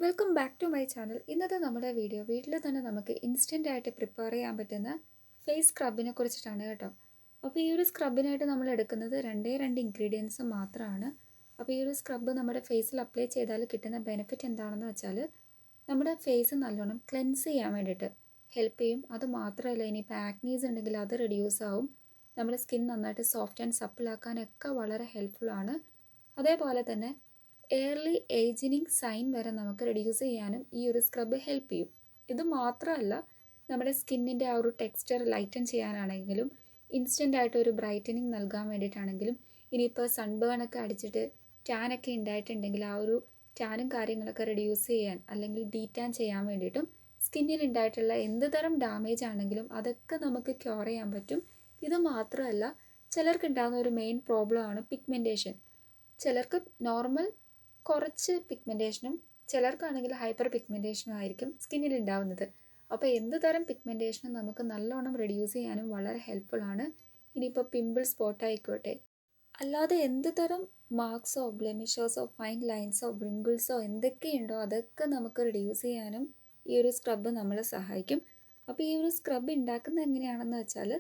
Welcome back to my channel. ഇന്നത്തെ നമ്മുടെ വീട്ടിൽ തന്നെ നമുക്ക് ഇൻസ്റ്റൻ്റ് ആയിട്ട് പ്രിപ്പയർ ചെയ്യാൻ പറ്റുന്ന ഫേസ് സ്ക്രബിനെ കുറിച്ചിട്ടാണ് കേട്ടോ. അപ്പോൾ ഈ ഒരു സ്ക്രബിനായിട്ട് നമ്മൾ എടുക്കുന്നത് രണ്ട് ഇൻഗ്രീഡിയൻസ് മാത്രമാണ്. അപ്പോൾ ഈ ഒരു സ്ക്രബ് നമ്മുടെ ഫേസിൽ അപ്ലൈ ചെയ്താൽ കിട്ടുന്ന ബെനിഫിറ്റ് എന്താണെന്ന് വെച്ചാൽ നമ്മുടെ ഫേസ് നല്ലോണം ക്ലെൻസ് ചെയ്യാൻ വേണ്ടിയിട്ട് ഹെൽപ്പ് ചെയ്യും. അത് മാത്രമല്ല, ഇനിയിപ്പോൾ ആക്നീസ് ഉണ്ടെങ്കിൽ അത് റെഡ്യൂസ് ആവും. നമ്മുടെ സ്കിൻ നന്നായിട്ട് സോഫ്റ്റ് ആൻഡ് സപ്പിൾ ആക്കാനൊക്കെ വളരെ ഹെൽപ്ഫുൾ ആണ്. അതേപോലെ തന്നെ ഏർലി ഏജിനിങ് സൈൻ വരെ നമുക്ക് റെഡ്യൂസ് ചെയ്യാനും ഈ ഒരു സ്ക്രബ് ഹെൽപ്പ് ചെയ്യും. ഇത് മാത്രമല്ല, നമ്മുടെ സ്കിന്നിൻ്റെ ആ ഒരു ടെക്സ്ചർ ലൈറ്റൻ ചെയ്യാനാണെങ്കിലും ഇൻസ്റ്റൻ്റ് ആയിട്ട് ഒരു ബ്രൈറ്റനിങ് നൽകാൻ വേണ്ടിയിട്ടാണെങ്കിലും ഇനിയിപ്പോൾ സൺബേൺ ഒക്കെ അടിച്ചിട്ട് ടാനൊക്കെ ഉണ്ടായിട്ടുണ്ടെങ്കിൽ ആ ഒരു ടാനും കാര്യങ്ങളൊക്കെ റെഡ്യൂസ് ചെയ്യാൻ അല്ലെങ്കിൽ ഡീറ്റാൻ ചെയ്യാൻ വേണ്ടിയിട്ടും സ്കിന്നിൽ ഉണ്ടായിട്ടുള്ള എന്ത് തരം ഡാമേജ് ആണെങ്കിലും അതൊക്കെ നമുക്ക് ക്യൂർ ചെയ്യാൻ പറ്റും. ഇത് മാത്രമല്ല, ചിലർക്ക് ഉണ്ടാകുന്ന ഒരു മെയിൻ പ്രോബ്ലമാണ് പിഗ്മെൻറ്റേഷൻ. ചിലർക്ക് നോർമൽ കുറച്ച് പിഗ്മെൻറ്റേഷനും ചിലർക്കാണെങ്കിൽ ഹൈപ്പർ പിഗ്മെൻറ്റേഷനും ആയിരിക്കും സ്കിന്നിൽ ഉണ്ടാവുന്നത്. അപ്പോൾ എന്ത് തരം പിഗ്മെൻറ്റേഷനും നമുക്ക് നല്ലോണം റെഡ്യൂസ് ചെയ്യാനും വളരെ ഹെൽപ്ഫുൾ ആണ്. ഇനിയിപ്പോൾ പിമ്പിൾ സ്പോട്ട് ആയിക്കോട്ടെ, അല്ലാതെ എന്ത് തരം മാർക്സോ ബ്ലെമിഷേഴ്സോ ഫൈൻ ലൈൻസോ വ്രിങ്കിൾസോ എന്തൊക്കെയുണ്ടോ അതൊക്കെ നമുക്ക് റെഡ്യൂസ് ചെയ്യാനും ഈ ഒരു സ്ക്രബ് നമ്മളെ സഹായിക്കും. അപ്പോൾ ഈ ഒരു സ്ക്രബ് ഉണ്ടാക്കുന്നത് എങ്ങനെയാണെന്ന് വെച്ചാൽ,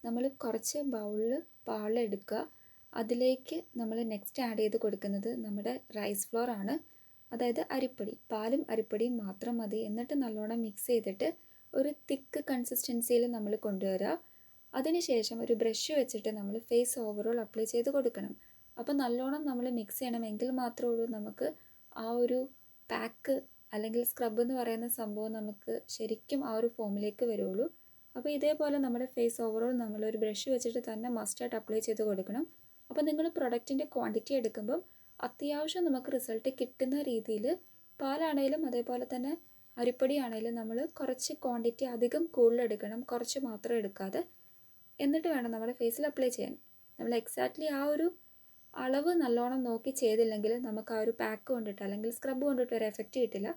നമ്മൾ കുറച്ച് ബൗളിൽ പാലെടുക്കുക. അതിലേക്ക് നമ്മൾ നെക്സ്റ്റ് ആഡ് ചെയ്ത് കൊടുക്കുന്നത് നമ്മുടെ റൈസ് ഫ്ലോർ ആണ്, അതായത് അരിപ്പൊടി. പാലും അരിപ്പൊടിയും മാത്രം മതി. എന്നിട്ട് നല്ലോണം മിക്സ് ചെയ്തിട്ട് ഒരു തിക്ക് കൺസിസ്റ്റൻസിയിൽ നമ്മൾ കൊണ്ടുവരിക. അതിനുശേഷം ഒരു ബ്രഷ് വെച്ചിട്ട് നമ്മൾ ഫേസ് ഓവറോൾ അപ്ലൈ ചെയ്ത് കൊടുക്കണം. അപ്പോൾ നല്ലോണം നമ്മൾ മിക്സ് ചെയ്യണമെങ്കിൽ മാത്രമേ ഉള്ളൂ നമുക്ക് ആ ഒരു പാക്ക് അല്ലെങ്കിൽ സ്ക്രബ് എന്ന് പറയുന്ന സംഭവം നമുക്ക് ശരിക്കും ആ ഒരു ഫോമിലേക്ക് വരുള്ളൂ. അപ്പോൾ ഇതേപോലെ നമ്മുടെ ഫേസ് ഓവറോൾ നമ്മളൊരു ബ്രഷ് വെച്ചിട്ട് തന്നെ മസ്റ്റായിട്ട് അപ്ലൈ ചെയ്ത് കൊടുക്കണം. അപ്പോൾ നിങ്ങൾ പ്രൊഡക്റ്റിൻ്റെ ക്വാണ്ടിറ്റി എടുക്കുമ്പം അത്യാവശ്യം നമുക്ക് റിസൾട്ട് കിട്ടുന്ന രീതിയിൽ പാലാണേലും അതേപോലെ തന്നെ അരിപ്പൊടി ആണേലും നമ്മൾ കുറച്ച് ക്വാണ്ടിറ്റി അധികം കൂടുതലെടുക്കണം, കുറച്ച് മാത്രം എടുക്കാതെ. എന്നിട്ട് വേണം നമ്മുടെ ഫേസിൽ അപ്ലൈ ചെയ്യാൻ. നമ്മൾ എക്സാക്ട്ലി ആ ഒരു അളവ് നല്ലോണം നോക്കി ചെയ്തില്ലെങ്കിൽ നമുക്ക് ആ ഒരു പാക്ക് കൊണ്ടിട്ട് അല്ലെങ്കിൽ സ്ക്രബ് കൊണ്ടിട്ട് ഒരു എഫക്റ്റ് കിട്ടില്ല.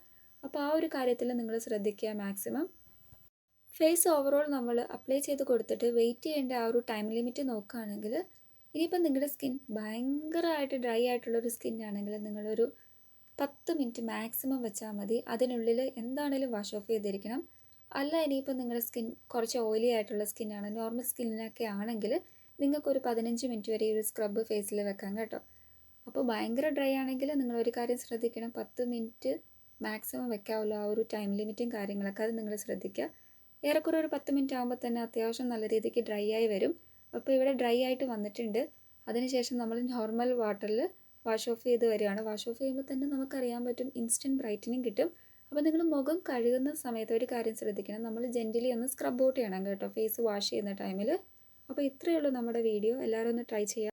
അപ്പോൾ ആ ഒരു കാര്യത്തിൽ നിങ്ങൾ ശ്രദ്ധിക്കുക മാക്സിമം. ഫേസ് ഓവറോൾ നമ്മൾ അപ്ലൈ ചെയ്ത് കൊടുത്തിട്ട് വെയിറ്റ് ചെയ്യേണ്ട ആ ഒരു ടൈം ലിമിറ്റ് നോക്കുകയാണെങ്കിൽ, ഇനിയിപ്പം നിങ്ങളുടെ സ്കിൻ ഭയങ്കരമായിട്ട് ഡ്രൈ ആയിട്ടുള്ളൊരു സ്കിന്നാണെങ്കിൽ നിങ്ങളൊരു 10 മിനിറ്റ് മാക്സിമം വെച്ചാൽ മതി. അതിനുള്ളിൽ എന്താണേലും വാഷ് ഓഫ് ചെയ്തിരിക്കണം. അല്ല, ഇനിയിപ്പോൾ നിങ്ങളുടെ സ്കിൻ കുറച്ച് ഓയിലി ആയിട്ടുള്ള സ്കിന്നാണ്, നോർമൽ സ്കിന്നിനൊക്കെ ആണെങ്കിൽ നിങ്ങൾക്കൊരു 15 മിനിറ്റ് വരെ ഈ ഒരു സ്ക്രബ് ഫേസിൽ വെക്കാം കേട്ടോ. അപ്പോൾ ഭയങ്കര ഡ്രൈ ആണെങ്കിൽ നിങ്ങളൊരു കാര്യം ശ്രദ്ധിക്കണം, 10 മിനിറ്റ് മാക്സിമം വെക്കാവുള്ളൂ. ആ ഒരു ടൈം ലിമിറ്റും കാര്യങ്ങളൊക്കെ അത് നിങ്ങൾ ശ്രദ്ധിക്കുക. ഏറെക്കുറെ ഒരു 10 മിനിറ്റ് ആകുമ്പോൾ തന്നെ അത്യാവശ്യം നല്ല രീതിക്ക് ഡ്രൈ ആയി വരും. അപ്പോൾ ഇവിടെ ഡ്രൈ ആയിട്ട് വന്നിട്ടുണ്ട്. അതിനുശേഷം നമ്മൾ നോർമൽ വാട്ടറിൽ വാഷ് ഓഫ് ചെയ്ത് വരികയാണ്. വാഷ് ഓഫ് ചെയ്യുമ്പോൾ തന്നെ നമുക്കറിയാൻ പറ്റും ഇൻസ്റ്റൻറ്റ് ബ്രൈറ്റനിങ് കിട്ടും. അപ്പോൾ നിങ്ങൾ മുഖം കഴുകുന്ന സമയത്ത് ഒരു കാര്യം ശ്രദ്ധിക്കണം, നമ്മൾ ജെൻറ്റലി ഒന്ന് സ്ക്രബ് ഔട്ട് ചെയ്യണം കേട്ടോ ഫേസ് വാഷ് ചെയ്യുന്ന ടൈമിൽ. അപ്പോൾ ഇത്രയേ ഉള്ളൂ നമ്മുടെ വീഡിയോ. എല്ലാവരും ഒന്ന് ട്രൈ ചെയ്യുക.